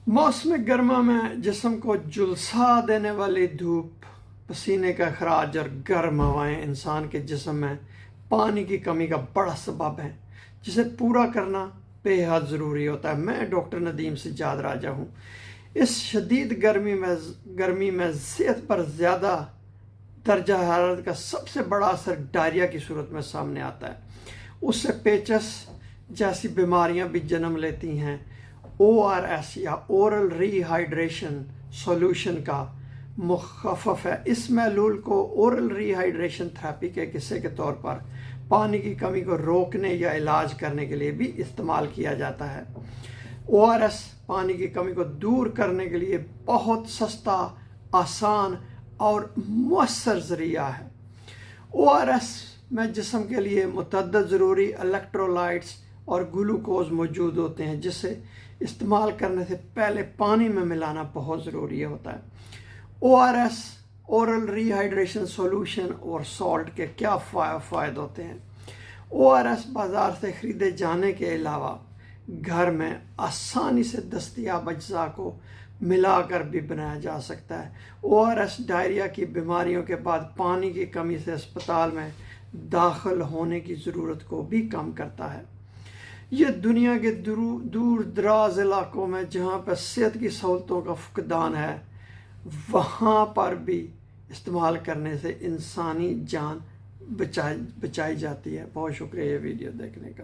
मौसम गर्मा में जिस्म को झुलसा देने वाली धूप, पसीने का अखराज और गर्म हवाएं इंसान के जिस्म में पानी की कमी का बड़ा सबब है, जिसे पूरा करना बेहद ज़रूरी होता है। मैं डॉक्टर नदीम सज्जाद राजा हूँ। इस शदीद गर्मी में सेहत पर ज़्यादा दर्जा हरारत का सबसे बड़ा असर डायरिया की सूरत में सामने आता है। उससे पेचस जैसी बीमारियां भी जन्म लेती हैं। ORS या ओरल रीहाइड्रेशन सॉल्यूशन का मुखफ़फ़ है। इस महलूल को ओरल रीहाइड्रेशन थेरेपी के हिस्से के तौर पर पानी की कमी को रोकने या इलाज करने के लिए भी इस्तेमाल किया जाता है। ORS पानी की कमी को दूर करने के लिए बहुत सस्ता, आसान और मुअस्सर ज़रिया है। ORS में जिस्म के लिए मुतअद्दिद ज़रूरी इलेक्ट्रोलाइट्स और ग्लूकोज मौजूद होते हैं, जिसे इस्तेमाल करने से पहले पानी में मिलाना बहुत ज़रूरी होता है। ORS ओरल रीहाइड्रेशन सॉल्यूशन और सॉल्ट के क्या फ़ायदे होते हैं? ORS बाज़ार से ख़रीदे जाने के अलावा घर में आसानी से दस्तयाब अज्जा को मिलाकर भी बनाया जा सकता है। ORS डायरिया की बीमारियों के बाद पानी की कमी से अस्पताल में दाखिल होने की ज़रूरत को भी कम करता है। ये दुनिया के दूर दराज इलाकों में जहाँ पर सेहत की सहूलतों का फुकदान है, वहाँ पर भी इस्तेमाल करने से इंसानी जान बचाई जाती है। बहुत शुक्रिया ये वीडियो देखने का।